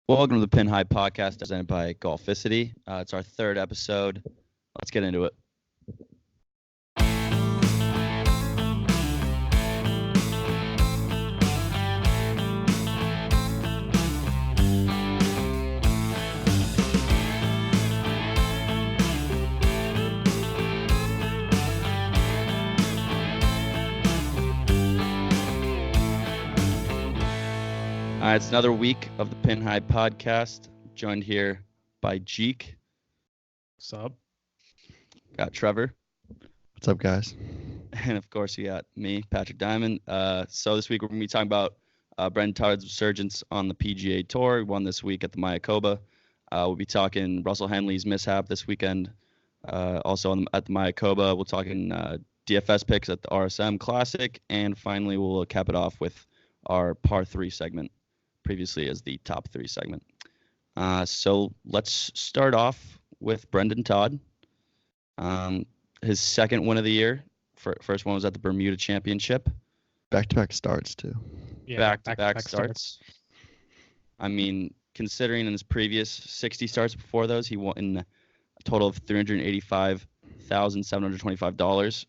Welcome to the Pin High Podcast, presented by Golficity. It's our third episode. Let's get into it. It's another week of the Pin High Podcast, joined here by Jeek. What's up? Got Trevor. What's up, guys? And, of course, we got me, Patrick Diamond. So this week we're going to be talking about Brendan Todd's Resurgence on the PGA Tour. He won this week at the Mayakoba. We'll be talking Russell Henley's mishap this weekend. Also at the Mayakoba, we'll talking Dfs Picks at the RSM Classic. And finally, we'll cap it off with our par 3 segment, previously as the top 3 segment. So let's start off with Brendon Todd. His second win of the year. First one was at the Bermuda Championship. Back-to-back starts, too. Yeah, back-to-back starts. I mean, considering in his previous 60 starts before those, he won a total of $385,725.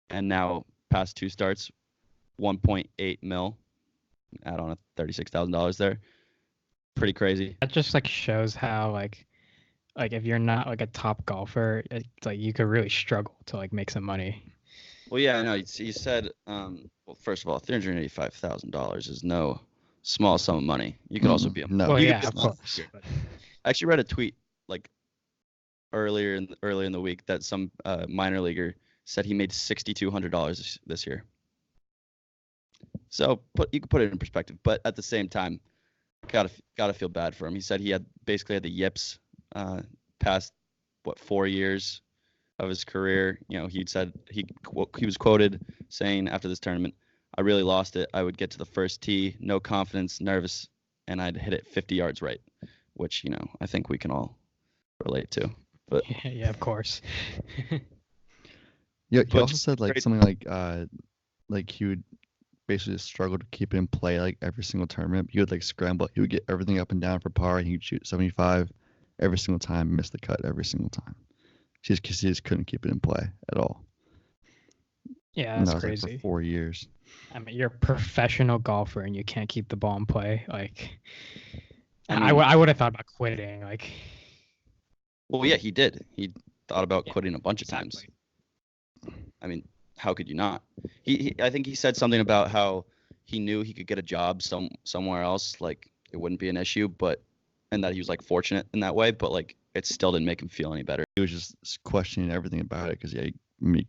And now, past 2 starts, $1.8 million. Add on a $36,000 there. Pretty crazy. That just shows how like if you're not a top golfer, it's you could really struggle to make some money. Well, yeah, no, he said, well, first of all, $385,000 is no small sum of money. You could also be a no. Well, yeah, of course. I actually read a tweet earlier in the week that some minor leaguer said he made $6,200 this year. So you can put it in perspective, but at the same time, gotta feel bad for him. He said he basically had the yips past 4 years of his career. You know, he said he was quoted saying after this tournament, "I really lost it. I would get to the first tee, no confidence, nervous, and I'd hit it 50 yards right," which I think we can all relate to. But yeah, of course. Yeah, he also said something like he would basically struggle to keep it in play every single tournament. He would scramble. He would get everything up and down for par. And he would shoot 75 every single time, miss the cut every single time. He just couldn't keep it in play at all. Yeah, that's that was crazy. For 4 years. I mean, you're a professional golfer and you can't keep the ball in play. I would have thought about quitting. Well, yeah, he did. He thought about quitting a bunch of times. I mean, how could you not? I think he said something about how he knew he could get a job somewhere else, it wouldn't be an issue, and that he was fortunate in that way, but it still didn't make him feel any better. He was just questioning everything about it because he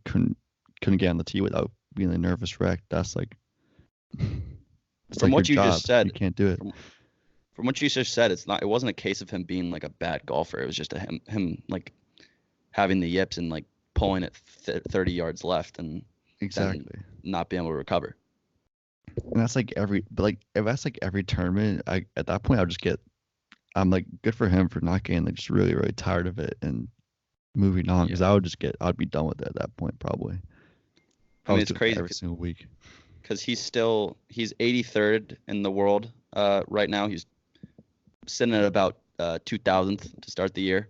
couldn't get on the tee without being a nervous wreck. That's from what you just said, you can't do it. From what you just said, it wasn't a case of him being a bad golfer. It was just him having the yips and pulling it 30 yards left and exactly not being able to recover. And that's if that's every tournament, at that point I'm good for him for not getting just really, really tired of it and moving on, because I'd be done with it at that point probably. I mean, it's crazy every single week because he's 83rd in the world right now. He's sitting at about 2000th to start the year,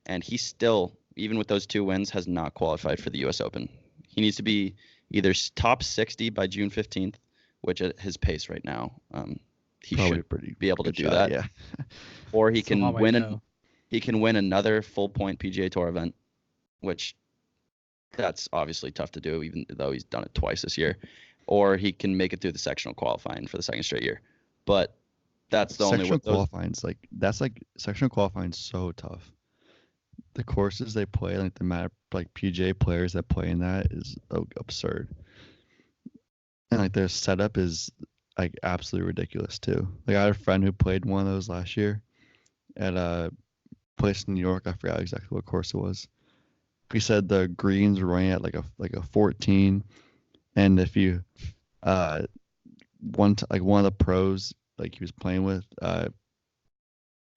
and he's still, even with those 2 wins, has not qualified for the U.S. Open. He needs to be either top 60 by June 15th, which at his pace right now, he probably should be able to do shot, that. Yeah. Or he can win another full point PGA Tour event, which that's obviously tough to do, even though he's done it twice this year. Or he can make it through the sectional qualifying for the second straight year. But that's the only way. Sectional qualifying is so tough. The courses they play, the amount of PGA players that play in that is absurd, and their setup is absolutely ridiculous too. I had a friend who played one of those last year at a place in New York. I forgot exactly what course it was. He said the greens were running at a 14, and if you one of the pros he was playing with,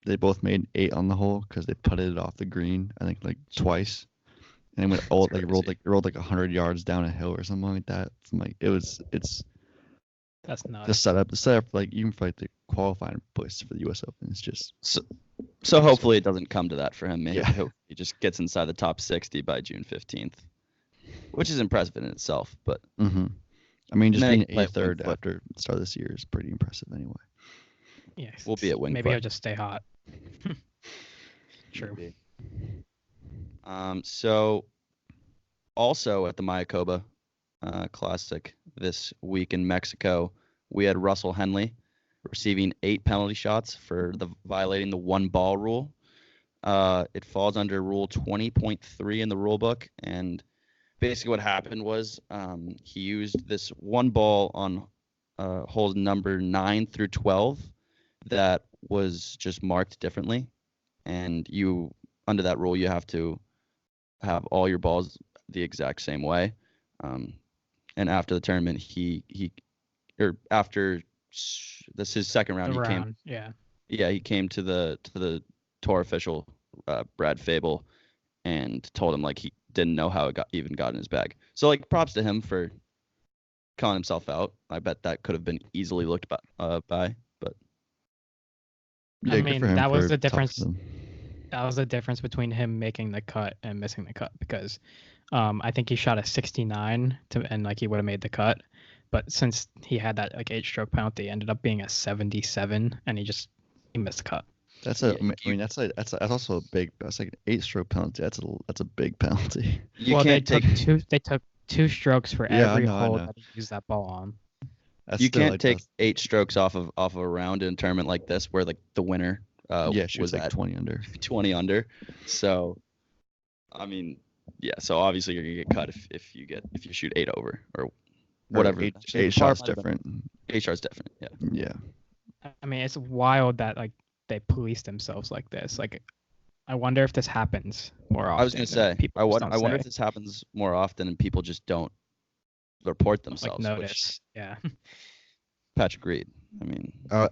they both made 8 on the hole because they putted it off the green, I think twice, and it went rolled 100 yards down a hill or something like that. It's that's nuts. The setup even for the qualifying place for the U.S. Open. It's just so hopefully it doesn't come to that for him. Maybe Yeah. he just gets inside the top 60 by June 15th, which is impressive in itself. But I mean, just then being he can play a third Wingfoot. after the start of this year is pretty impressive anyway. Yes. We'll be at Wingfoot. Maybe he'll just stay hot. True. Maybe. So also at the Mayakoba Classic this week in Mexico, we had Russell Henley receiving 8 penalty shots for violating the 1 ball rule. It falls under Rule 20.3 in the rule book, and basically what happened was he used this 1 ball on holes number 9 through 12 that was just marked differently, and you under that rule you have to have all your balls the exact same way. And after the tournament, after this his second round, he came to the tour official, Brad Fable, and told him like he didn't know how it got in his bag. So like props to him for calling himself out. I bet that could have been easily looked by, but Yeah, I good mean, for him that was for the talking difference. to them. That was the difference between him making the cut and missing the cut, because I think he shot a 69 and like he would have made the cut, but since he had that like 8-stroke penalty, it ended up being a 77, and he missed the cut. That's Yeah, that's also a big. That's like an 8-stroke penalty. That's a big penalty. They took 2 strokes for Yeah, every I hole know. that he used that ball on. That's you still, can't like, take that's- 8 strokes off of a round in a tournament like this where like the winner She was like at 20 under. 20 under. So I mean, yeah, so obviously you're gonna get cut if you shoot 8 over or whatever. Eight Par shots might have been- different. 8 shots different. Yeah. Yeah. I mean, it's wild that like they police themselves like this. Like, I wonder if this happens more often. I was gonna say, People I just wonder don't if say, this happens more often and people just don't report like, themselves. notice. Yeah. Patrick Reed. I mean, I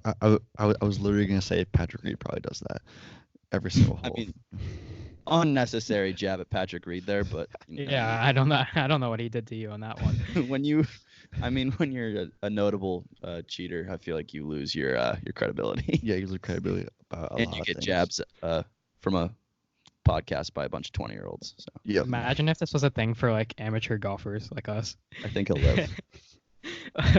was literally gonna say Patrick Reed probably does that every single I hole. mean, unnecessary jab at Patrick Reed there, but you know, Yeah, I don't know what he did to you on that one. when you're a notable cheater, I feel like you lose your credibility. Yeah, you lose credibility about a And lot you of get things. jabs from a podcast by a bunch of 20-year-olds. So Yeah. Imagine if this was a thing for like amateur golfers like us. I think he'll live.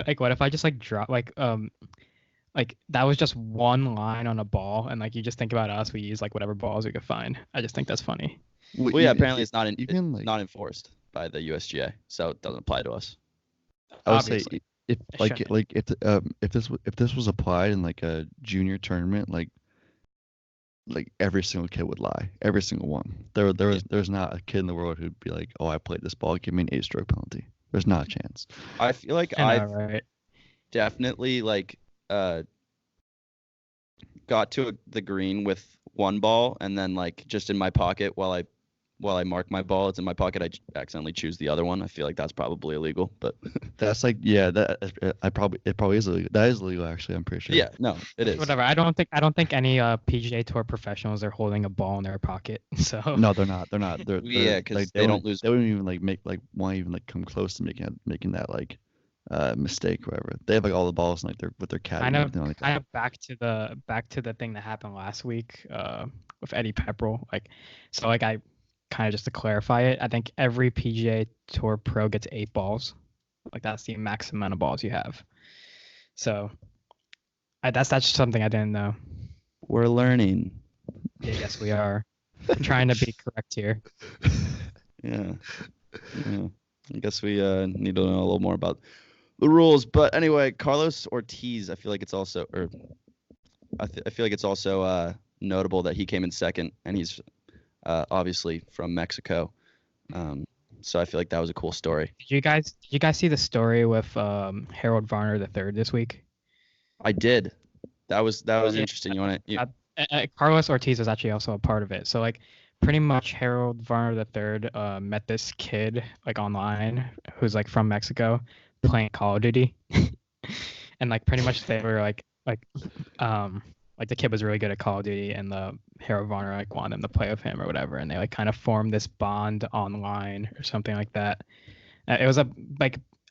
Like, what if I just like drop like that was just one line on a ball, and like you just think about us, we use like whatever balls we could find. I just think that's funny. Well, yeah, apparently it's not even like not enforced by the USGA, so it doesn't apply to us. I would say Obviously. if It like shouldn't. if this was applied in like a junior tournament, like every single kid would lie, every single one. There's not a kid in the world who'd be like, oh, I played this ball, give me an 8-stroke penalty. There's not a chance. I feel like I I've know, right? definitely like got to the green with 1 ball and then like just in my pocket while I mark my ball, it's in my pocket, I accidentally choose the other one. I feel like that's probably illegal, but That's like it probably is illegal. That is illegal actually. I'm pretty sure. yeah, no, it is. Whatever. I don't think any PGA Tour professionals are holding a ball in their pocket. So No, they're not. Yeah, 'cause like, they don't wouldn't- lose- They wouldn't even like want to even like come close to making that like mistake or whatever. They have like all the balls and like with their caddy. kind and of everything like kind that. of back to the thing that happened last week with Eddie Pepperell. Like, so like I kind of just to clarify it, I think every PGA Tour pro gets 8 balls. Like that's the max amount of balls you have. So that's something I didn't know. We're learning. Yeah, yes, we are. I'm trying to be correct here. Yeah. I guess we need to know a little more about the rules. But anyway, Carlos Ortiz, I feel like it's also notable that he came in second, and he's obviously from Mexico. So I feel like that was a cool story. Did you guys see the story with Harold Varner III this week? I did. That was Yeah. interesting. You want to? Carlos Ortiz was actually also a part of it. So like pretty much Harold Varner III met this kid like online who's like from Mexico playing Call of Duty. And like pretty much they were like the kid was really good at Call of Duty, and the Harold Varner like wanted him to play with him or whatever, and they like kind of formed this bond online or something like that. It was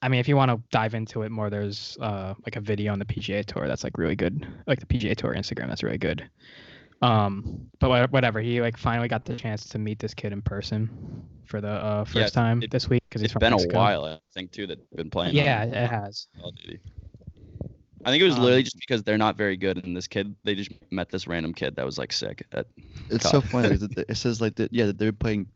I mean, if you want to dive into it more, there's like a video on the PGA Tour that's like really good, like the PGA Tour Instagram that's really good. But whatever, he like finally got the chance to meet this kid in person for the first time this week because he's from Mexico. It's been a while, I think, too, that they've been playing. Yeah, it has. Call of Duty. I think it was literally just because they're not very good, and this kid, they just met this random kid that was like sick. It's so funny. It says like that. Yeah, they're playing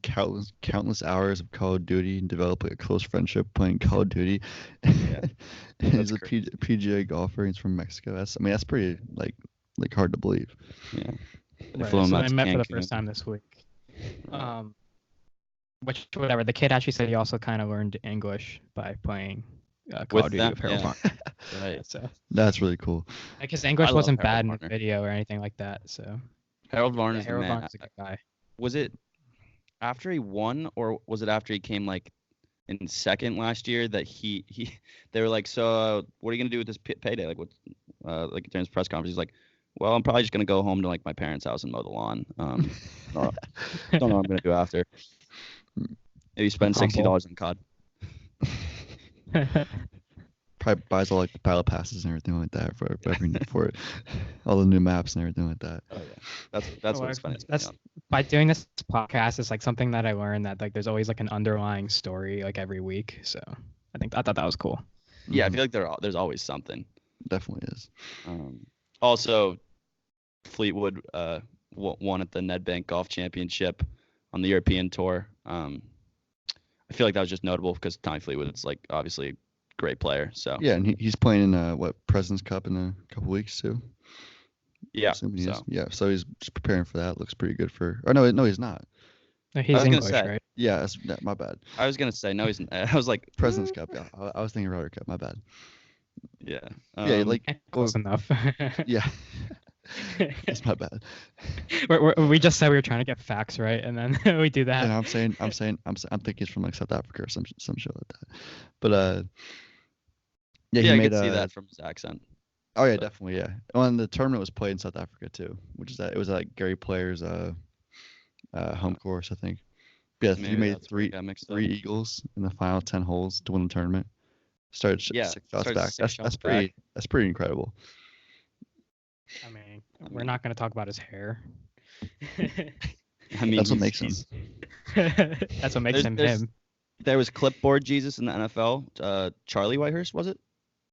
countless hours of Call of Duty and developing a close friendship playing Call of Duty. Yeah, he's a PGA golfer. He's from Mexico. That's pretty like hard to believe. Yeah. Right, so they met for the first time this week. Which whatever. The kid actually said he also kind of learned English by playing Call of Duty with Harold Varner. Right. So that's really cool. Like his English wasn't bad in the video or anything like that. So Harold Varner's Varner's a good guy. Was it after he won, or was it after he came like in second last year that they were like, so what are you gonna do with this payday? Like what? Like during his press conference, he's like, well, I'm probably just gonna go home to like my parents' house and mow the lawn. Don't know what I'm gonna do after. Maybe spend $60 on COD. Probably buys all like the battle passes and everything like that for it, all the new maps and everything like that. Oh yeah, that's what's funny. That's by doing this podcast. It's like something that I learned that like there's always like an underlying story like every week. So I thought that was cool. Yeah, I feel like there's always something. Definitely is. Also, Fleetwood won at the Nedbank Golf Championship on the European Tour. I feel like that was just notable because Tommy Fleetwood's like obviously a great player. So yeah, and he's playing in President's Cup in a couple weeks too. Yeah. So he's just preparing for that. Looks pretty good for. Or no, he's not. No, he's English, right? Yeah, my bad. I was gonna say no, he's. I was like President's Cup. Yeah, I was thinking Ryder Cup. My bad. Yeah. Yeah, like close enough. Yeah. That's my bad. We just said we were trying to get facts right, and then we do that. And I'm thinking he's from like South Africa or some shit like that. But yeah, I could see that from his accent. Oh yeah, definitely, yeah. Well, and the tournament was played in South Africa too, which is that it was like Gary Player's home course, I think. But yeah, he made three eagles in the final 10 holes to win the tournament. Started 6 shots back. That's pretty incredible. I mean, we're not going to talk about his hair. I mean, that's what makes him. That's what makes him him. There was clipboard Jesus in the NFL. Charlie Whitehurst, was it?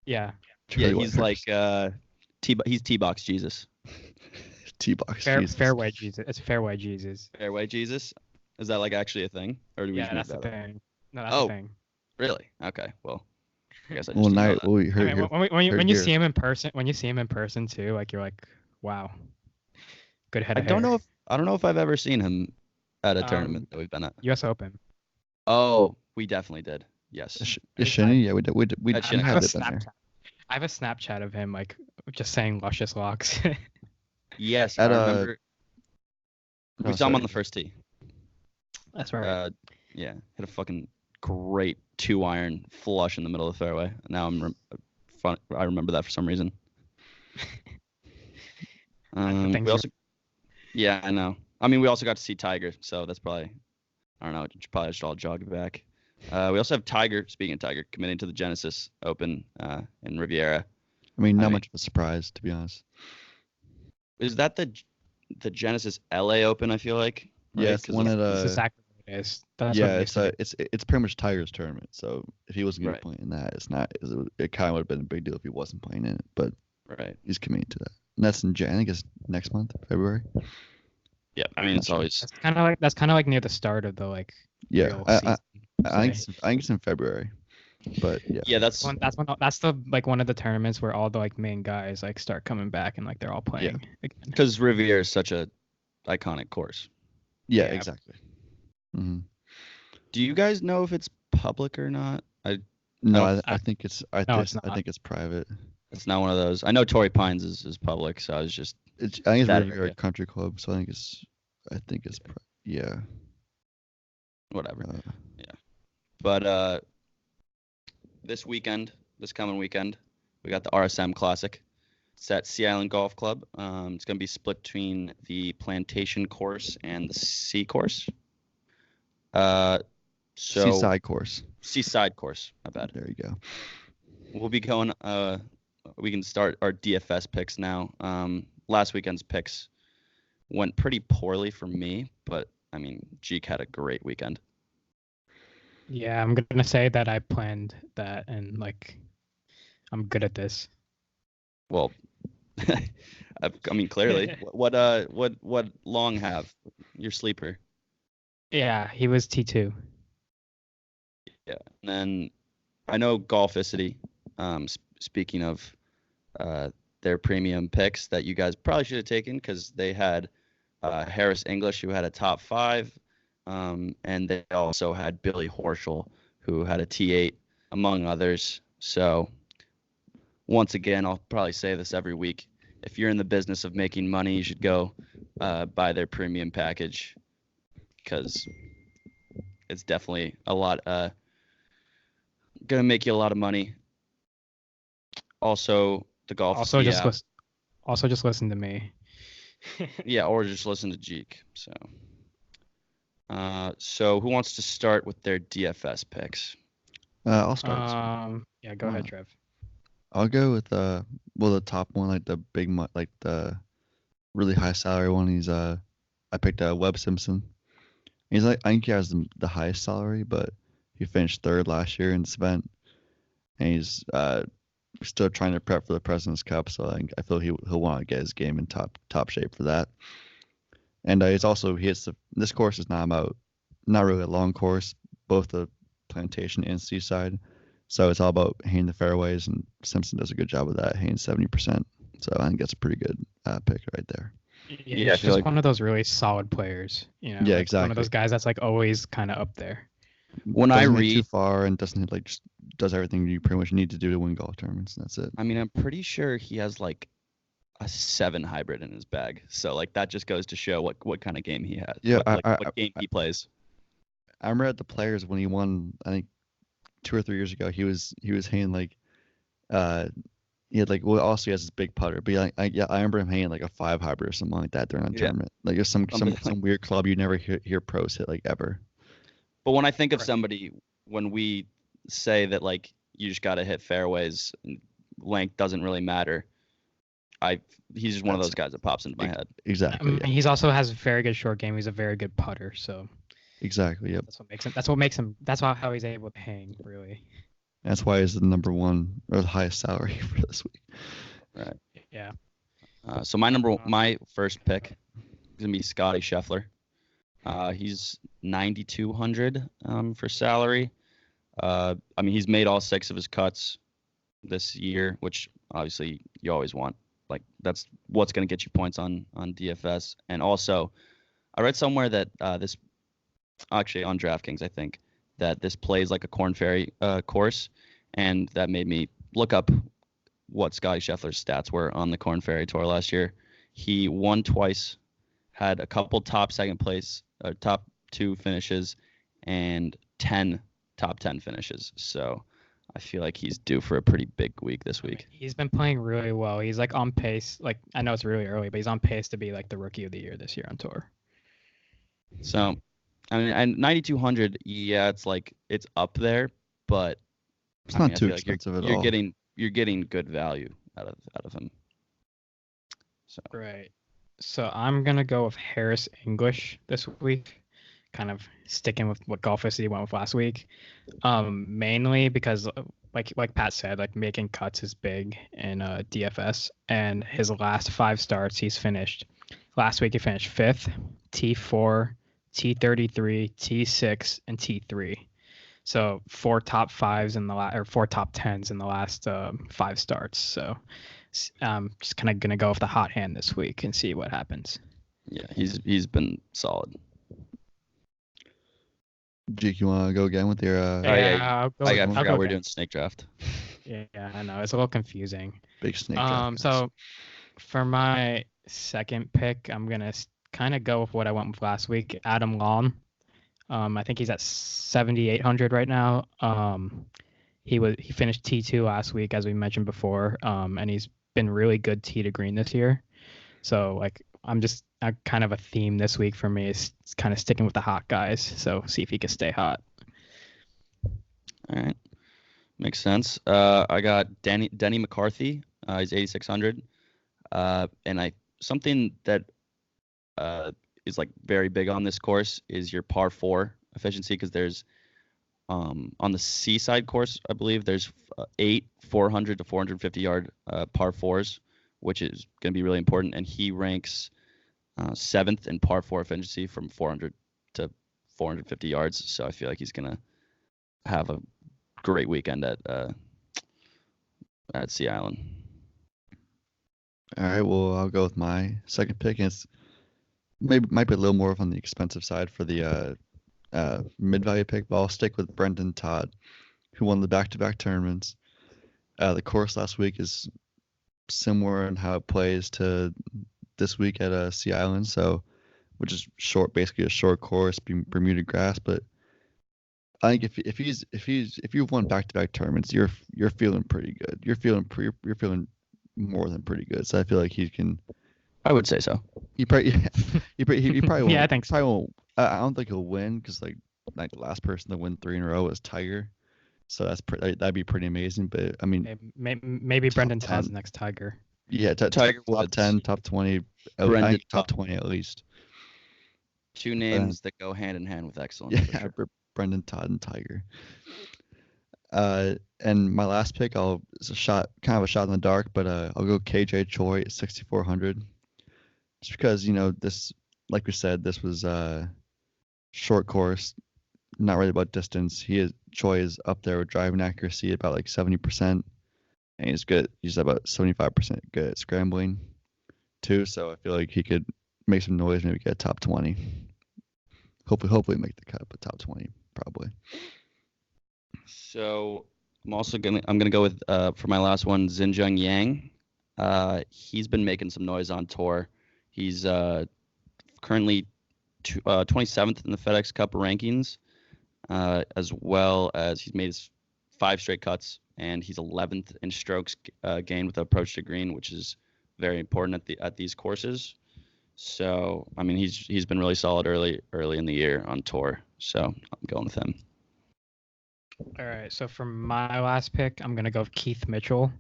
Yeah. He's like he's T-box Jesus. T-box Jesus. Fairway Jesus. It's fairway Jesus. Fairway Jesus. Is that like actually a thing, or do we? Yeah, that's the thing. No, that's the thing. Really? Okay. Well. I guess when you see him in person too, like you're like, wow, good head of hair. I don't know if I've ever seen him at a tournament that we've been at. U.S. Open. Oh, we definitely did. Yes. Shinny? Yeah, we did. I have a Snapchat of him like just saying luscious locks. Yes, I remember. We saw him on the first tee. That's right. Yeah, hit a fucking great 2-iron flush in the middle of the fairway. Now I remember that for some reason. Yeah, I know. I mean, we also got to see Tiger, so that's probably, I don't know, probably just all jog back. We also have Tiger, speaking of Tiger, committing to the Genesis Open in Riviera. I mean, not much of a surprise, to be honest. Is that the Genesis LA Open, I feel like? Right? Yeah, it's one at That's exactly what it is. It's pretty much Tiger's tournament. So if he wasn't going to play in that, it kind of would have been a big deal if he wasn't playing in it. But he's committing to that. And that's in January, I guess next month, February. Yeah, I mean it's always that's kind of like near the start of the like. Yeah, I think it's in February. But yeah. Yeah, that's the like one of the tournaments where all the like main guys like start coming back and like they're all playing. Because Riviera is such a iconic course. Yeah, exactly. Mm-hmm. Do you guys know if it's public or not? I think it's I think it's private. It's not one of those. I know Torrey Pines is public, so I was just. I think it's Riviera Country Club, so I think it's yeah. Whatever. Yeah. But this coming weekend, we got the RSM Classic. It's at Sea Island Golf Club. It's going to be split between the Plantation course and the Sea course. So Seaside course. Seaside course. Not bad. There you go. We'll be going. We can start our DFS picks now. Last weekend's picks went pretty poorly for me, but I mean, Jeek had a great weekend. Yeah, I'm gonna say that I planned that and like I'm good at this. Well, I mean, clearly. What Long have? Your sleeper. Yeah, he was T2. Yeah, and then I know Golficity. Speaking of their premium picks that you guys probably should have taken because they had Harris English, who had a top 5, and they also had Billy Horschel, who had a T8, among others. So once again, I'll probably say this every week. If you're in the business of making money, you should go buy their premium package because it's definitely a lot. Gonna make you a lot of money. Also, the golf. Also, just listen to me. Yeah, or just listen to Jeek. So who wants to start with their DFS picks? I'll start. Yeah, go ahead, Trev. I'll go with the top one, like the big, like the really high salary one. He's I picked Webb Simpson. He's like, I think he has the highest salary, but he finished 3rd last year in this event, and he's still trying to prep for the President's Cup. So I feel he'll want to get his game in top shape for that. And this course is not really a long course, both the Plantation and Seaside. So it's all about hitting the fairways, and Simpson does a good job of that, hitting 70%. So I think that's a pretty good pick right there. Yeah, he's just one of those really solid players. You know, yeah, like exactly. One of those guys that's like always kind of up there. When I read too far and doesn't like just does everything you pretty much need to do to win golf tournaments. And that's it. I mean, I'm pretty sure he has like a 7 hybrid in his bag. So like that just goes to show what kind of game he has. Yeah, what game he plays. I remember at the Players when he won, I think 2 or 3 years ago, he was hitting like he had like also he has this big putter, but I remember him hitting like a 5 hybrid or something like that during a tournament. Like there's some weird club you never hear pros hit like ever. But when I think of somebody, when we say that like you just gotta hit fairways, length doesn't really matter. He's just one of those guys that pops into my head. Exactly. Yeah. He's also has a very good short game. He's a very good putter. So. Exactly. Yep. That's what makes him. That's how he's able to hang. Really. That's why he's the number 1 or the highest salary for this week. Right. Yeah. So my first pick is gonna be Scotty Scheffler. He's 9,200 for salary. I mean, he's made all 6 of his cuts this year, which obviously you always want. Like that's what's gonna get you points on DFS. And also, I read somewhere that this. Actually, on DraftKings, I think that this plays like a Corn Ferry course, and that made me look up what Scotty Scheffler's stats were on the Corn Ferry Tour last year. He won twice, had a couple top 2 finishes, and 10 top 10 finishes. So I feel like he's due for a pretty big week this week. He's been playing really well. He's like on pace. Like I know it's really early, but he's on pace to be like the rookie of the year this year on tour. So. I mean, and 9,200, yeah, it's up there, but it's not too expensive at all. You're getting good value out of him. So right. So I'm gonna go with Harris English this week, kind of sticking with what Golficity went with last week. Mainly because like Pat said, like making cuts is big in DFS, and his last 5 starts he's finished. Last week he finished 5th, T4. T33, T6, and T3. So 4 top 5s or 4 top 10s in the last 5 starts. So just kind of gonna go with the hot hand this week and see what happens. Yeah, he's been solid. Jake, you want to go again with your? I forgot we're doing snake draft. Yeah, I know it's a little confusing. Big snake draft. So for my second pick, I'm gonna kind of go with what I went with last week, Adam Long. I think he's at 7,800 right now. He finished T2 last week, as we mentioned before, and he's been really good tee to green this year. So like I'm kind of a theme this week for me is kind of sticking with the hot guys. So see if he can stay hot. All right. Makes sense. I got Denny McCarthy. He's 8,600. And something that is like very big on this course is your par 4 efficiency, because there's on the Seaside course, I believe there's 8 400 to 450 yard par 4s, which is going to be really important. And he ranks 7th in par 4 efficiency from 400 to 450 yards. So I feel like he's going to have a great weekend at Sea Island. All right, well, I'll go with my second pick. And it's might be a little more on the expensive side for the mid-value pick, but I'll stick with Brendon Todd, who won the back-to-back tournaments. The course last week is similar in how it plays to this week at Sea Island, so which is short, basically a short course, Bermuda grass. But I think if you've won back-to-back tournaments, you're feeling pretty good. You're feeling more than pretty good. So I feel like he can. I would say so. He probably won't. Yeah, I think so. Probably won't. I don't think he'll win because like the last person to win 3 in a row was Tiger, so that'd be pretty amazing. But I mean, maybe Brendon Todd's the next Tiger. Yeah, Tiger top 10, top 20, I think top 20 at least. 2 names that go hand in hand with excellence. Yeah, sure. Brendon Todd and Tiger. And my last pick, it's a shot in the dark, but I'll go KJ Choi at 6,400. Just because this, like we said, this was a short course, not really about distance. Choi is up there with driving accuracy about like 70%, and he's good. He's about 75% good at scrambling too. So I feel like he could make some noise, maybe get top 20. Hopefully make the cut, but top 20 probably. So I'm gonna go with for my last one, Xinjiang Yang. He's been making some noise on tour. He's currently 27th in the FedEx Cup rankings, as well as he's made his 5 straight cuts, and he's 11th in strokes gained with approach to green, which is very important at these courses. So I mean, he's been really solid early in the year on tour. So I'm going with him. All right, so for my last pick, I'm going to go with Keith Mitchell.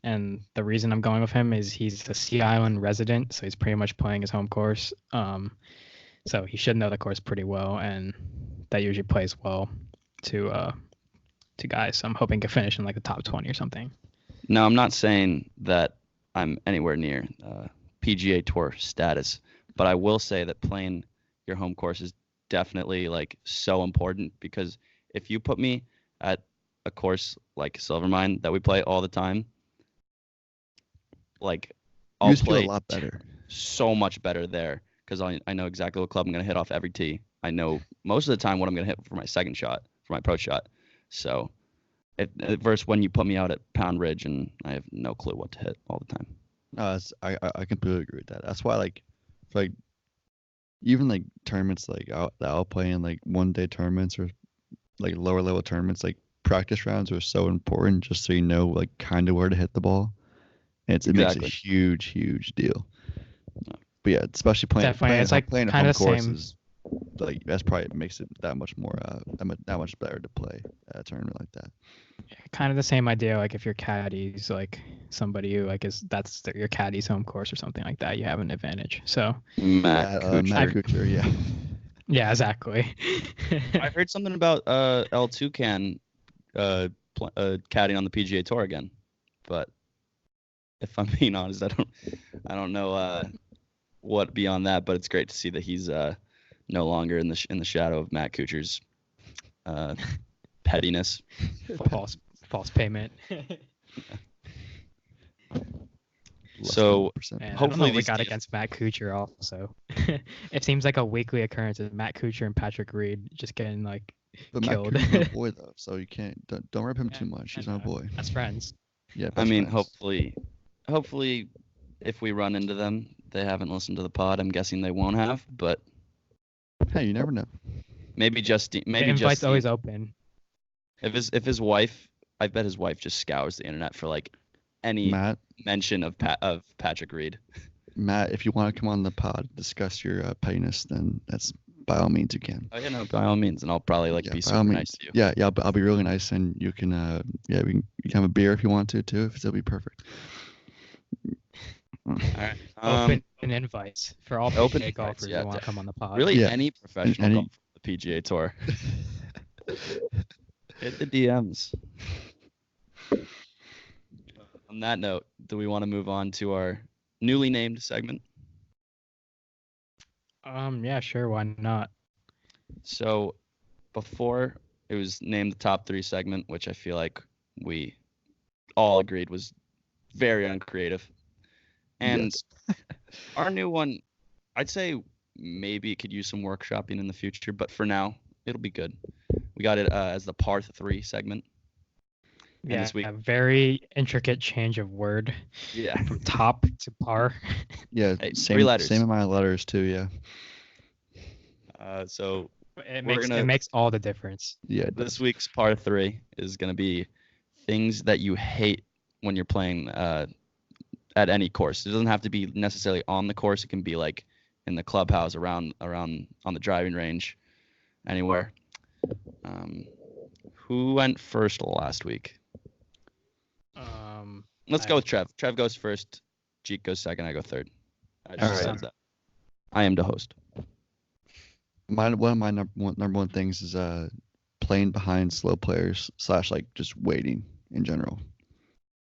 And the reason I'm going with him is he's a Sea Island resident, so he's pretty much playing his home course. So he should know the course pretty well, and that usually plays well to guys. So I'm hoping to finish in like the top 20 or something. No, I'm not saying that I'm anywhere near PGA Tour status, but I will say that playing your home course is definitely like so important, because if you put me at a course like Silvermine that we play all the time, like I'll play a lot better, so much better there, because I know exactly what club I'm going to hit off every tee. I know most of the time what I'm going to hit for my second shot, for my approach shot. So versus when you put me out at Pound Ridge and I have no clue what to hit all the time. I completely agree with that. That's why like even like tournaments like that I'll play in, like 1-day tournaments or like lower level tournaments, like practice rounds are so important, just so you know like kind of where to hit the ball. And it makes a huge deal. But yeah, especially playing playing home courses, like that's probably makes it that much more that much better to play at a tournament like that. Kind of the same idea, like if your caddy's like somebody who like that's your caddy's home course or something like that, you have an advantage. So Matt Kuchar, yeah. Yeah, exactly. I heard something about L2 caddying on the PGA Tour again, but if I'm being honest, I don't know what beyond that, but it's great to see that he's no longer in the shadow of Matt Kuchar's pettiness. False payment. So hopefully we got against Matt Kuchar also. It seems like a weekly occurrence of Matt Kuchar and Patrick Reed just getting like killed. Matt Kuchar's my boy though, so you can't don't rip him too much. He's my boy. That's friends. Yeah. I mean, friends. hopefully, if we run into them, they haven't listened to the pod. I'm guessing they won't have, but hey, you never know. Maybe Justine. The invite's always open. If his wife, I bet his wife just scours the internet for like any mention of Patrick Reed. Matt, if you want to come on the pod, discuss your pettiness, then that's by all means you can. Oh yeah, no, by all means, and I'll probably Yeah, be by all super means. nice to you. Yeah, I'll be really nice, and you can you can have a beer if you want to too. If it'll be perfect. All right. Open invites for all open PGA invites, golfers yeah, who want to come on the pod. Really, Yeah. any professional Any- golfer on the PGA Tour. Hit the DMs. On that note, do we want to move on to our newly named segment? Yeah, sure, why not? So, before it was named the top 3 segment, which I feel like we all agreed was very uncreative. And Yes. our new one, I'd say maybe it could use some workshopping in the future, but for now, it'll be good. We got it as the par 3 segment. And Yeah, this week, a very intricate change of word yeah, from top to par. Yeah, Hey, 3 same letters. same amount of letters too. Yeah. So It We're makes gonna- it makes all the difference. Yeah. it this does. week's par 3 is gonna be things that you hate when you're playing at any course. It doesn't have to be necessarily on the course. It can be like in the clubhouse, around on the driving range, anywhere. Who went first last week? Let's go with Trev. Trev goes first. Jeek goes second. I go third. I just All right. decided that. I am the host. One of my number one things is playing behind slow players / like just waiting in general.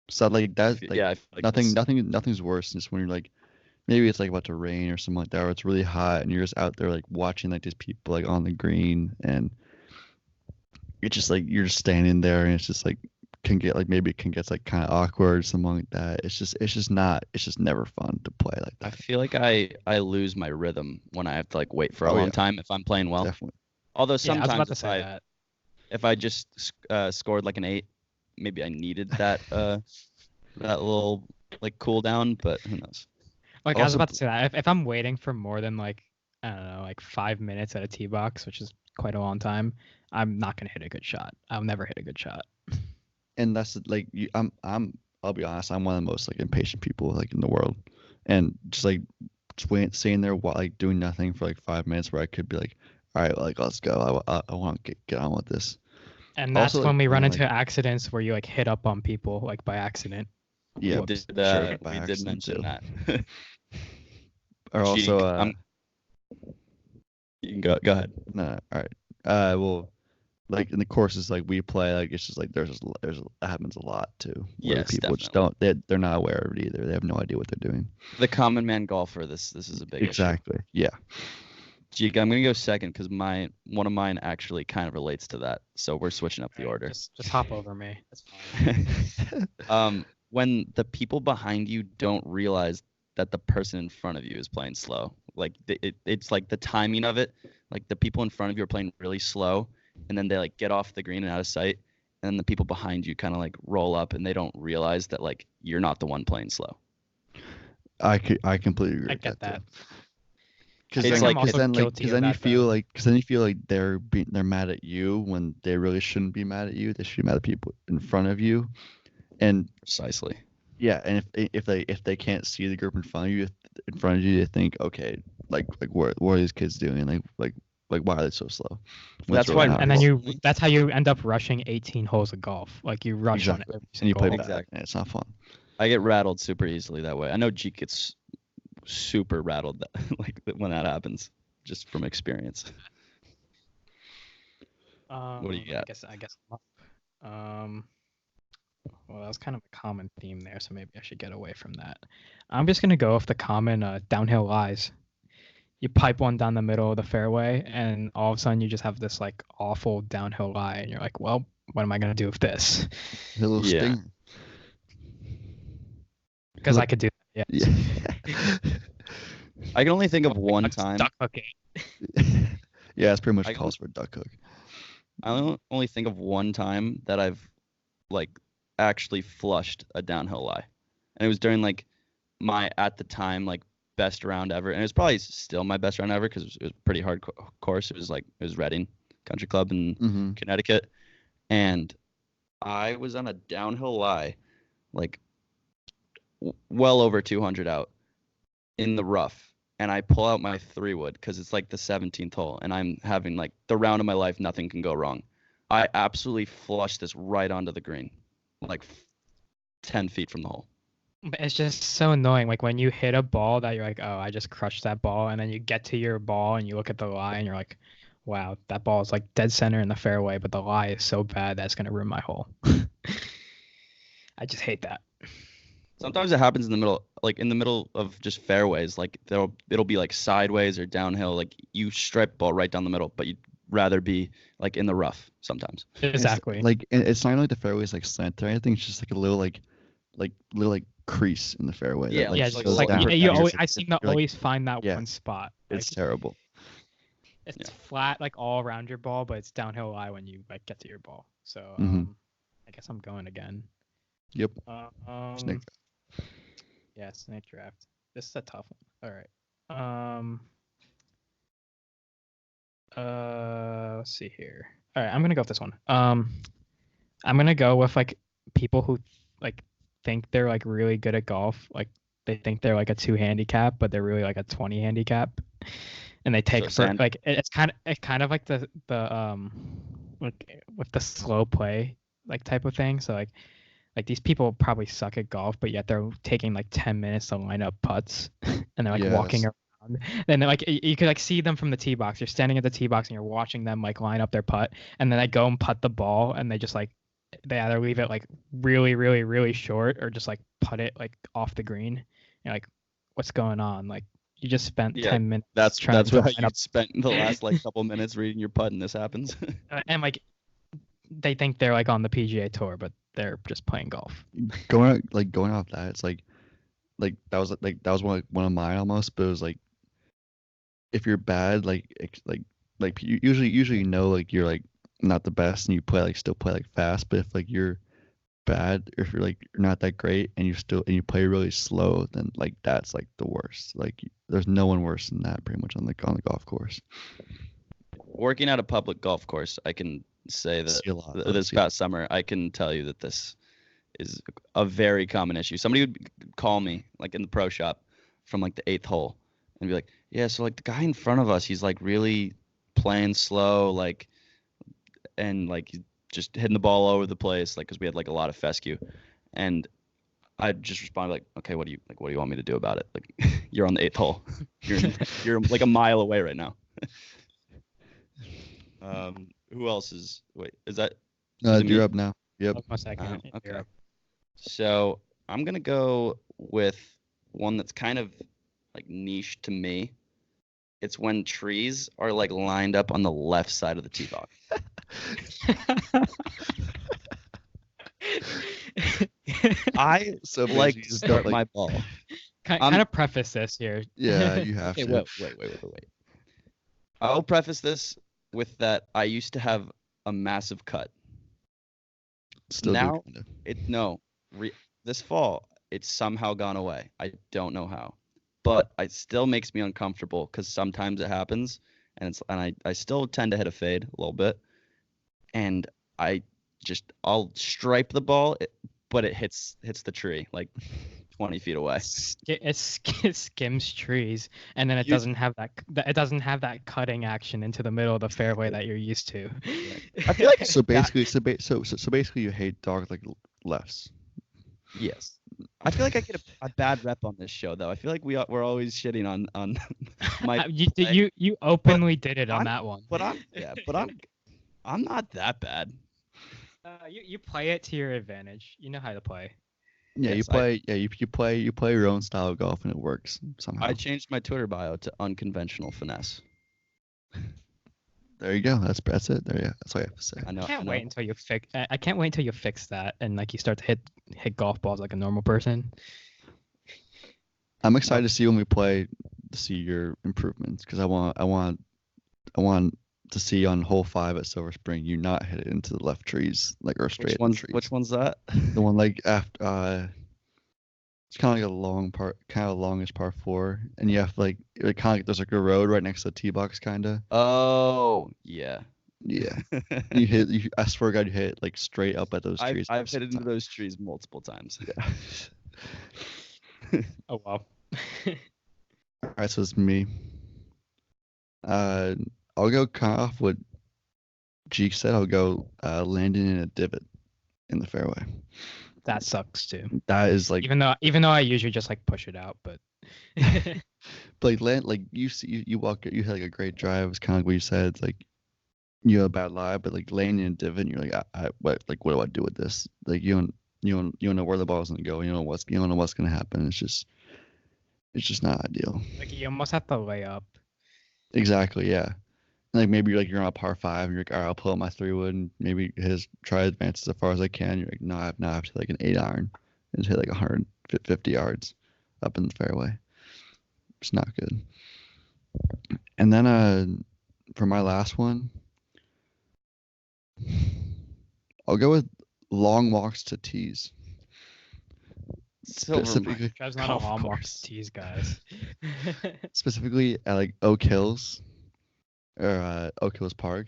So like that's like Yeah, I feel like nothing's worse than just when you're like maybe it's like about to rain or something like that, or it's really hot and you're just out there like watching like these people like on the green, and it's just like you're just standing there and it's just like can get like maybe it can get like kind of awkward or something like that. It's just never fun to play like I that. feel like I lose my rhythm when I have to like wait for a Oh, long yeah. time if I'm playing well. Definitely. Although Yeah, I was sometimes about to say that. if I just scored like an 8, maybe I needed that that little like cool down, but who knows? Like I was Also- about to say that. If I'm waiting for more than like I don't know, like 5 minutes at a tee box, which is quite a long time, I'm not gonna hit a good shot. I'll never hit a good shot. And that's like I'll be honest, I'm one of the most like impatient people like in the world, and just like sitting there like doing nothing for like 5 minutes where I could be like, all right, like let's go. I want to get on with this. And that's Also, like, when we run playing, into accidents where you like hit up on people like by accident. Yeah, we did, sure, by we did accident, mention too. that. Or Jeek, also you can go ahead. no, all right. Well, like in the courses like we play, like it's just like there's that happens a lot too. Where Yes, people just don't they're not aware of it either. They have no idea what they're doing. The common man golfer. This is a big issue. Exactly. Yeah. Jeek, I'm gonna go second because one of mine actually kind of relates to that. So we're switching up the order. Just hop over me. That's fine. When the people behind you don't realize that the person in front of you is playing slow, like it's like the timing of it. Like the people in front of you are playing really slow, and then they like get off the green and out of sight, and then the people behind you kind of like roll up, and they don't realize that like you're not the one playing slow. I completely agree. I with get that. that. Because It's then, like- cause then, like, guilty cause of then you that, feel though. like they're mad at you when they really shouldn't be mad at you. They should be mad at people in front of you. And Precisely. yeah, and if they can't see the group in front of you, they think, okay, like what are these kids doing? Like why are they so slow? When That's it's why- really not And then cool. that's how you end up rushing 18 holes of golf. Like you rush Exactly. on every and you single play hole. bad, Exactly. and it's not fun. I get rattled super easily that way. I know Jeek gets super rattled like when that happens, just from experience. What do you got? I guess I'm up. Well, that was kind of a common theme there, so maybe I should get away from that. I'm just gonna go with the common downhill lies. You pipe one down the middle of the fairway, and all of a sudden you just have this like awful downhill lie, and you're like, well, what am I gonna do with this? A little Yeah. stinger. Because I could do that. Yeah. Yeah. I can only think of one time. Duck hooking. Yeah, it's pretty much I- calls for a duck hook. I only think of one time that I've like actually flushed a downhill lie, and it was during like my at the time like best round ever, and it was probably still my best round ever because it was a pretty hard course. It was Reading Country Club in Mm-hmm. Connecticut, and I was on a downhill lie, like well over 200 out in the rough, and I pull out my 3-wood because it's like the 17th hole, and I'm having like the round of my life. Nothing can go wrong. I absolutely flushed this right onto the green, like 10 feet from the hole. But it's just so annoying. Like when you hit a ball that you're like, oh, I just crushed that ball, and then you get to your ball and you look at the lie and you're like, wow, that ball is like dead center in the fairway, but the lie is so bad that's gonna ruin my hole. I just hate that. Sometimes it happens in the middle, like in the middle of just fairways. Like it'll be like sideways or downhill. Like you stripe ball right down the middle, but you'd rather be like in the rough sometimes. Exactly. It's not like the fairway's like slanted or anything. It's just like a little little crease in the fairway. Yeah, that, yeah, just just goes like down. you And always, you're I seem to like, always find that yeah, one spot. Like, it's terrible. it's flat like all around your ball, but it's downhill lie when you like get to your ball. So I guess I'm going again. Yep. Snake. Yeah, snake draft. This is a tough one. All right. Let's see here. All right, I'm gonna go with this one. I'm gonna go with like people who like think they're like really good at golf. Like they think they're like a 2 handicap, but they're really like a 20 handicap. And they take like it's kind of like the like with the slow play like type of thing. So like these people probably suck at golf, but yet they're taking like 10 minutes to line up putts, and they're like walking around. And then like you could like see them from the tee box. You're standing at the tee box and you're watching them like line up their putt, and then they go and putt the ball, and they just like they either leave it like really, really, really short or just like putt it like off the green. You're like, what's going on? Like you just spent 10 minutes. That's what you spent the last like couple minutes reading your putt, and this happens. And like they think they're like on the PGA Tour, but they're just playing golf. Going off that, it's like that was one of mine almost, but it was like if you're bad, usually you know like you're like not the best and you still play like fast, but if like you're bad or if you're like you're not that great and you play really slow, then like that's like the worst. Like there's no one worse than that pretty much on the golf course. Working at a public golf course, I can say that this past summer, I can tell you that this is a very common issue. Somebody would call me like in the pro shop from like the 8th hole and be like, yeah, so like the guy in front of us, he's like really playing slow, like, and like just hitting the ball all over the place, like, because we had like a lot of fescue. And I just responded like, okay, what do you want me to do about it? Like, you're on the 8th hole. You're like a mile away right now. Who else is? Wait, is that? You're up now. Yep. One second. Okay. So I'm gonna go with one that's kind of like niche to me. It's when trees are like lined up on the left side of the tee box. I like to start my ball. Kind of preface this here. Yeah, you have to. Wait. I'll preface this with that I used to have a massive cut. Still now, do, this fall, it's somehow gone away. I don't know how, but it still makes me uncomfortable because sometimes it happens, and I still tend to hit a fade a little bit, and I'll stripe the ball, but it hits the tree like 20 feet away. It skims trees, and then it doesn't have that cutting action into the middle of the fairway that you're used to. I feel like so basically you hate dog like lefts. Yes. I feel like I get a bad rep on this show though. I feel like we're always shitting on my. You openly did it on that one. But I'm not that bad. You play it to your advantage. You know how to play. Yeah, yes, you play your own style of golf and it works somehow. I changed my Twitter bio to unconventional finesse. There you go. That's it. There you go. That's all I have to say. I can't wait until you fix that and like you start to hit golf balls like a normal person. I'm excited to see when we play to see your improvements because I want to see on hole 5 at Silver Spring you not hit it into the left trees like or straight. Which one's that? The one like after it's kind of like a long part, kind of longish par 4, and you have like it kind of like there's like a road right next to the tee box, kind of. Oh yeah. Yeah. I swear to God, you hit it like straight up at those trees. I've hit into those trees multiple times. Yeah. Oh wow. All right, so it's me. I'll go kind of off what Jeek said. I'll go landing in a divot in the fairway. That sucks too. That is like Even though I usually just like push it out, but like land like you walk you had like a great drive. It's kind of like what you said. It's like you have a bad lie, but like landing in a divot, and you're like, what do I do with this? Like you don't know where the ball's gonna go. You don't know what's gonna happen. It's just not ideal. like you almost have to lay up. Exactly, yeah. Like maybe you're on a par 5 and you're like, all right, I'll pull out my 3-wood and maybe try to advance as far as I can. You're like, no, I have to hit like an 8-iron and hit like 150 yards up in the fairway. It's not good. And then for my last one, I'll go with long walks to tees. Specifically, Trev's not a long walk to tees, guys. specifically at like Oak Hills or Oak Hills Park.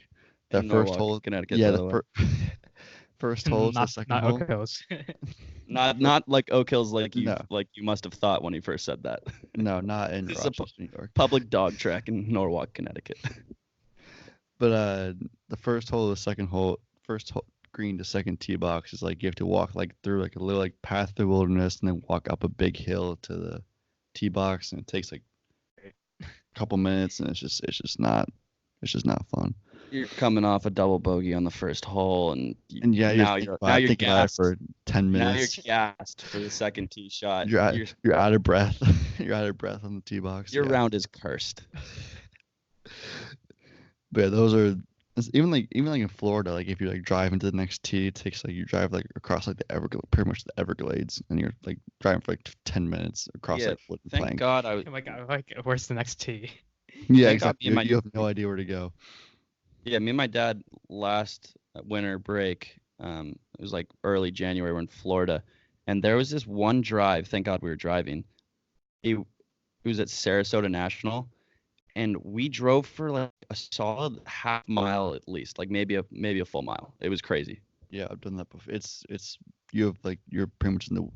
That In first Norwalk, hole, Connecticut. yeah, by the the way. first hole is the second not hole. Oak Hills. Not like Oak Hills, like you No. must have thought when you first said that. No, not in This is a Rochester, New York. Public dog track in Norwalk, Connecticut. But the first hole, the second hole, first hole, green to second tee box is like you have to walk like through like a little like path through wilderness and then walk up a big hill to the tee box, and it takes like a couple minutes, and it's just not fun. You're coming off a double bogey on the first hole, and And yeah, now you're you're thinking about it gassed. for 10 Now minutes. you're gassed for the second tee shot. You're out of breath. You're out of breath on the tee box. Your yeah. round is cursed. But yeah, those are even like in Florida. Like if you like drive into the next tee, it takes like you drive like across like pretty much the Everglades, and you're like driving for like 10 minutes across Yeah, like wood Thank plank. God I was. like where's the next tee? Yeah, thank God exactly. me and You have no idea where to go. Yeah, me and my dad last winter break. It was like early January. We're in Florida, and there was this one drive. Thank God we were driving. It was at Sarasota National, and we drove for like a solid half mile at least, like maybe a full mile. It was crazy. Yeah, I've done that before. It's you have like you're pretty much in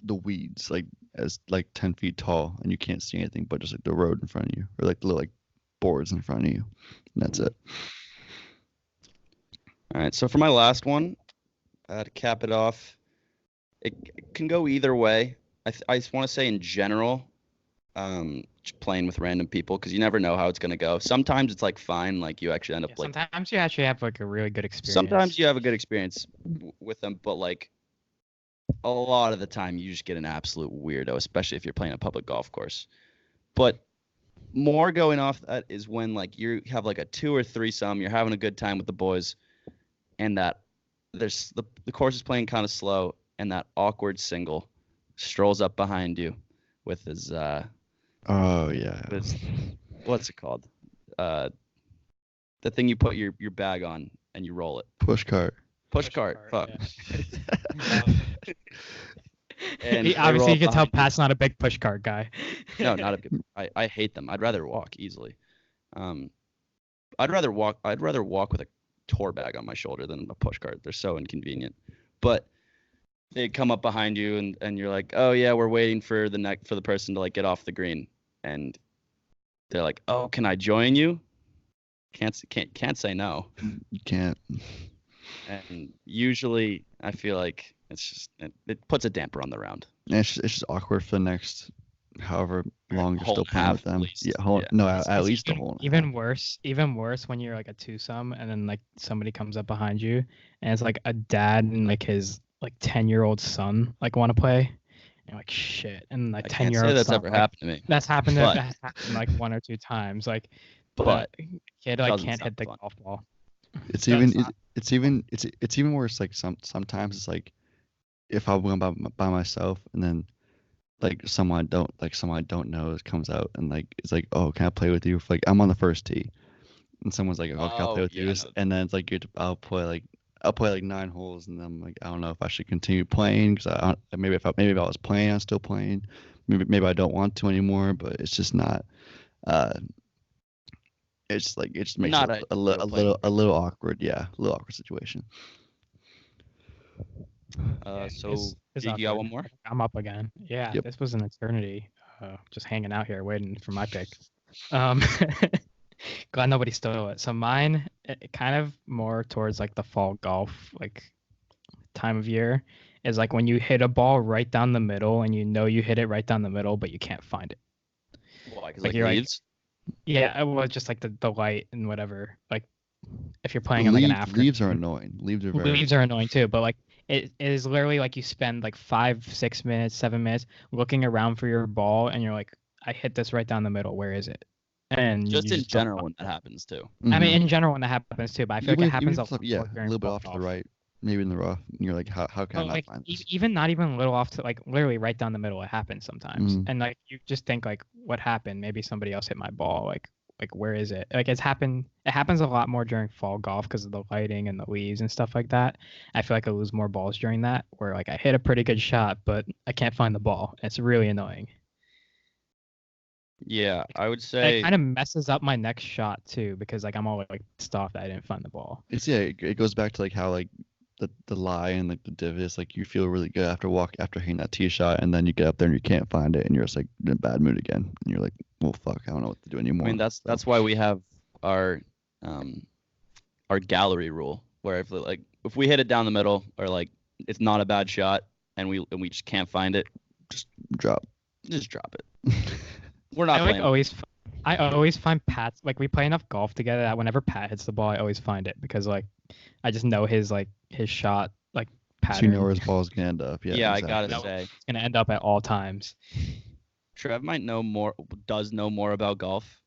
the weeds, like as like 10 feet tall, and you can't see anything but just like the road in front of you, or like the little like boards in front of you. And that's it. All right, so for my last one, to cap it off, it can go either way. I just want to say in general, just playing with random people, because you never know how it's gonna go. Sometimes it's like fine, like you actually end up like. Sometimes you actually have like a really good experience. Sometimes you have a good experience with them, but like a lot of the time you just get an absolute weirdo, especially if you're playing a public golf course. But more going off that is when like you have like a 2 or 3 some, you're having a good time with the boys, and that there's the course is playing kind of slow, and that awkward single strolls up behind you with his Oh yeah. what's it called? The thing you put your bag on and you roll it. Push cart. Push cart. Fuck. Yeah. And He, they roll obviously, up you can tell behind you. Pat's not a big push cart guy. No, not a good. I hate them. I'd rather walk easily. I'd rather walk with a tour bag on my shoulder than a push cart. They're so inconvenient. But they come up behind you and you're like, oh yeah, we're waiting for the person to like get off the green, and they're like, oh, can I join you? Can't say no. You can't. And usually I feel like it puts a damper on the round. And it's just awkward for the next however long you're Whole still playing half with at them. least. Yeah, Yeah. no, It's at least a whole. Even worse when you're like a twosome and then like somebody comes up behind you and it's like a dad and like his like 10-year-old son like want to play. And you're like shit. And like I can't 10-year-old say that's son, ever like, happened to me. That's happened But- that's happened like 1 or 2 times. Like But the kid like doesn't can't sound hit the fun. golf ball. It's That's even not- it's even worse. Like sometimes it's like if I'm going by myself and then like someone I don't know comes out and like it's like, oh, can I play with you? Like I'm on the first tee and someone's like, oh, can I play with you? no. And then it's like I'll play like 9 holes and then I'm like, I don't know if I should continue playing because maybe if I was playing, I'm still playing. Maybe I don't want to anymore, but it's just not. It's like it just makes Not it a ideal little awkward. Yeah, a little awkward situation. So It's you got awkward. one more? I'm up again. Yeah, Yep. this was an eternity. just hanging out here waiting for my pick. Glad nobody stole it. So mine, kind of more towards like the fall golf like time of year, is like when you hit a ball right down the middle and you know you hit it right down the middle, but you can't find it. Why? Because Like like you're like- leaves. Yeah, well, just like the light and whatever. Like if you're playing in like an afternoon. Leaves are annoying. Leaves are very. Leaves are annoying too, but like it is literally like you spend like 5, 6 minutes, 7 minutes looking around for your ball, and you're like, I hit this right down the middle. Where is it? And Just you in don't general find when that happens too. it. I mean, Mhm. in general, when that happens too, but I feel like it happens a if, lot yeah, more a during little bit fall off to the golf. right, maybe in the rough, and you're like, how can I But not like find this? even not even a little off to like literally right down the middle, it happens sometimes, Mhm. and like you just think like, what happened? Maybe somebody else hit my ball. Like where is it? Like it happens a lot more during fall golf because of the lighting and the leaves and stuff like that. I feel like I lose more balls during that, where like I hit a pretty good shot, but I can't find the ball. It's really annoying. Yeah, I would And say it kind of messes up my next shot too, because like I'm always like pissed off that I didn't find the ball. It goes back to like how like the lie and like the Dfs, like you feel really good after hitting that tee shot, and then you get up there and you can't find it, and you're just like in a bad mood again, and you're like, well, fuck, I don't know what to do anymore. I mean that's why we have our gallery rule, where if we hit it down the middle or like it's not a bad shot and we just can't find it, drop. just drop it. We're not I like playing. I always find Pat's, like we play enough golf together that whenever Pat hits the ball, I always find it because like I just know his shot like So pattern. you know where his ball's gonna end up. Yeah, Yeah, exactly. I gotta No. say, It's gonna end up at all times. Trev does know more about golf,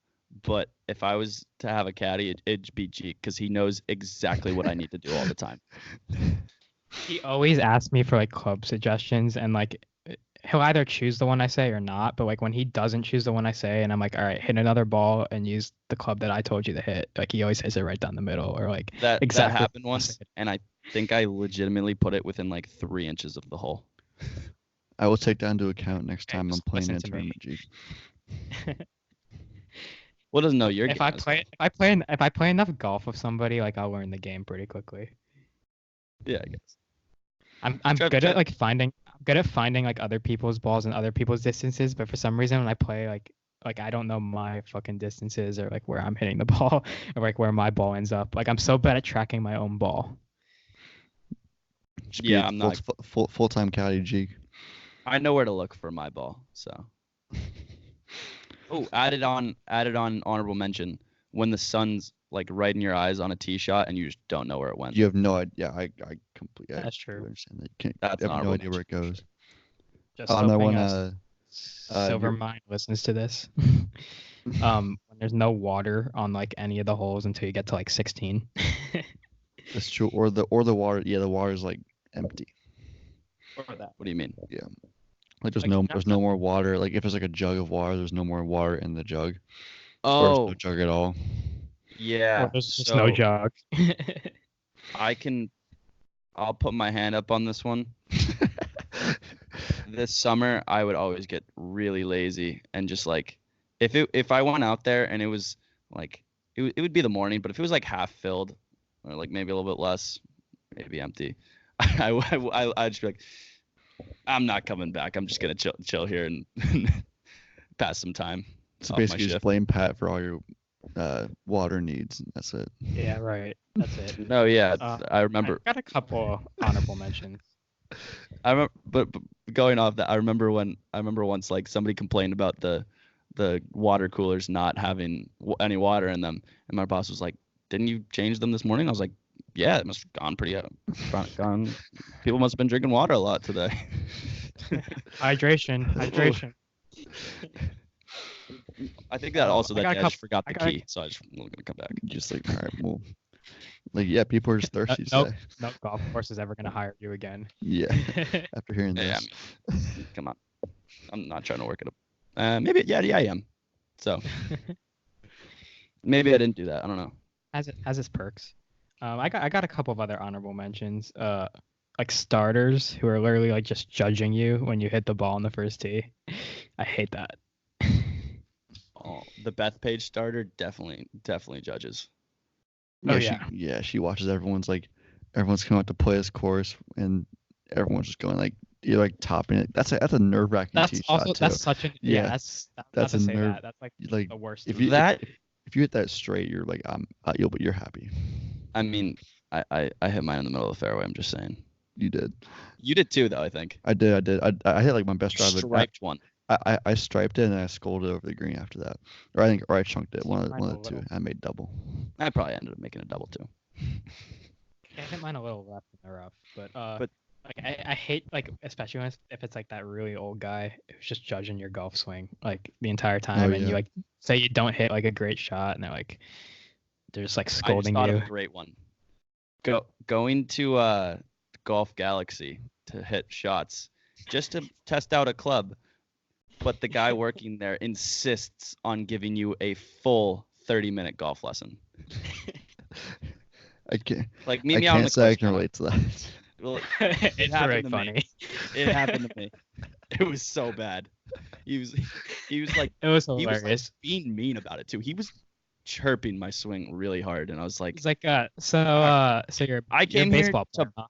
but if I was to have a caddy, it'd be Jeek because he knows exactly what I need to do all the time. He always asks me for like club suggestions, and like he'll either choose the one I say or not. But like when he doesn't choose the one I say, and I'm like, all right, hit another ball and use the club that I told you to hit. Like he always hits it right down the middle, or like That exactly happened what I once, said. and I think I legitimately put it within like 3 inches of the hole. I will take that into account next Okay, time I'm just playing in a listen to me. tournament, G. Well, doesn't know your If game. I play enough golf with somebody, like I'll learn the game pretty quickly. Yeah, I guess. I'm Trev- good Trev- at like finding like other people's balls and other people's distances, but for some reason when I play like I don't know my fucking distances or like where I'm hitting the ball or like where my ball ends up. Like I'm so bad at tracking my own ball. Just be Yeah, a I'm not. full-time caddy, G. I know where to look for my ball. So. Oh, added on honorable mention when the sun's like right in your eyes on a tee shot and you just don't know where it went. You have no idea. I completely. That's true. Understand that. You can't. That's You have no honorable idea where it goes. Just Another hoping one. a Silver you're- Mind listens to this. When there's no water on like any of the holes until you get to like 16. That's true. Or the water. Yeah, the water's like empty. Or that. What do you mean? Yeah. Like Like, not- there's no more water. Like if there's like a jug of water, there's no more water in the jug. Or there's Oh, no jug at all. yeah. Or there's just no So jog. I'll put my hand up on this one. This summer, I would always get really lazy and just like if I went out there and it was like it would be the morning, but if it was like half filled or like maybe a little bit less, maybe empty, I'd just be like, I'm not coming back. I'm just gonna chill here and pass some time. So off my basically, just shift. blame Pat for all your water needs. And that's it. Yeah, right. That's it. No, yeah, I I remember. got a couple honorable mentions. I remember, but going off that, I remember once like somebody complained about the water coolers not having any water in them, and my boss was like, "Didn't you change them this morning?" I was like, "Yeah, it must have gone pretty gone. People must have been drinking water a lot today." Hydration. I think that also I got a I just forgot I the got a- key, so I just wasn't gonna come back. Just like, all right, well, like yeah, people are just thirsty Nope. today. No golf course is ever gonna hire you again. Yeah, after hearing Yeah, this. Come on, I'm not trying to work it up. Maybe yeah, I am. So maybe I didn't do that. I don't know. Has its perks. I got a couple of other honorable mentions. Like starters who are literally like just judging you when you hit the ball on the first tee. I hate that. Oh, the Bethpage starter definitely judges. Oh, She watches everyone's coming out to play this course, and everyone's just going like you're like topping it. That's a nerve wracking That's tee also shot too. that's such an Yeah, That's not that's to a say nerve. that. That's like Like the worst. if you That if you hit that straight, you're like you're happy. I mean, I hit mine in the middle of the fairway. I'm just saying. You did. You did too, though. I think. I did. I hit like my best drive. Striped one. I striped it and I scolded over the green after that, or I chunked it. One of the two. I made double. I probably ended up making a double too. I hit mine a little left in the rough, but like I hate like especially if it's like that really old guy who's just judging your golf swing like the entire time, and you like say you don't hit like a great shot, and they're just like scolding I just thought you. of a great one. Going to Golf Galaxy to hit shots just to test out a club, but the guy working there insists on giving you a full 30-minute golf lesson. I can't. Like meet me I out on can't the say I course can now. relate to that. Well, It's happened really to funny. me. It happened to me. It was so bad. He was like It was he was like hilarious. being mean about it too. He was chirping my swing really hard, and I was like, He's like, so you're I came you're a here baseball to player, huh?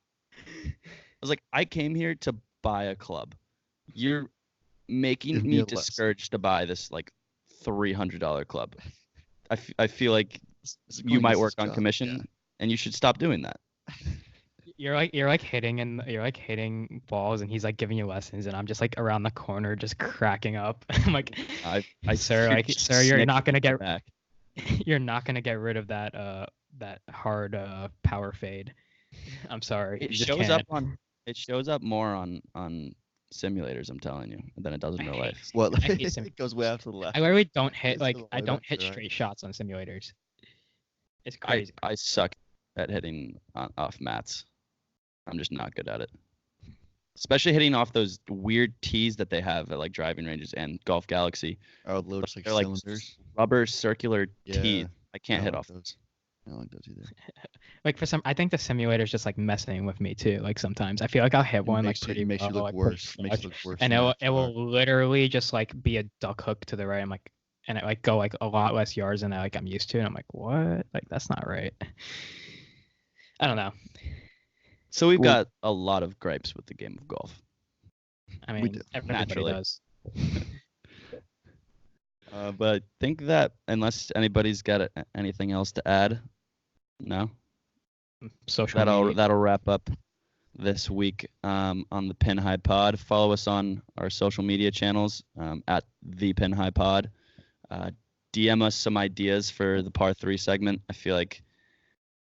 I was like, I came here to buy a club. You're making Give me me a lesson. discouraged to buy this like $300 club. I feel like It's you going might against work his on job, commission, and you should stop doing that. You're like hitting balls, and he's like giving you lessons, and I'm just like around the corner just cracking up. I'm like, sir, you're not gonna get back. you're not gonna get rid of that hard power fade. I'm sorry. It you just shows can't. It shows up more on simulators, I'm telling you, than it does in real life. What? I hate It goes way out to the left. I literally don't hit It's like to the I right don't up hit to the right. straight shots on simulators. It's crazy. I suck at hitting off mats. I'm just not good at it. Especially hitting off those weird tees that they have at like driving ranges and Golf Galaxy. Oh, those like They're like cylinders. rubber circular tees. Yeah. I can't hit like off those. I don't like those either. Like I think the simulator's just like messing with me too. Like sometimes I feel like I'll hit one like pretty makes you well, look like, pretty worse. Makes you flush, look worse. and than it you will actually it are. will literally just like be a duck hook to the right. I'm like, and it like go like a lot less yards than I'm used to, and I'm like, what? Like that's not right. I don't know. So we've Well- got a lot of gripes with the game of golf. I mean, do. everybody Naturally. does. But I think that unless anybody's got anything else to add, no, Social that'll media. wrap up this week on the Pin High Pod. Follow us on our social media channels at the Pin High Pod. DM us some ideas for the par 3 segment. I feel like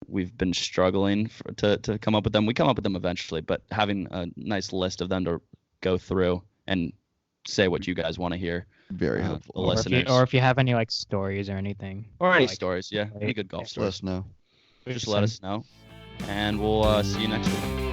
we've been struggling to come up with them. We come up with them eventually, but having a nice list of them to go through and say what you guys want to hear. Very the helpful. listeners. Or if you have any like stories or anything. Or any like, stories, yeah. Any good golf Let stories. us know. Just let us know. And we'll see you next week.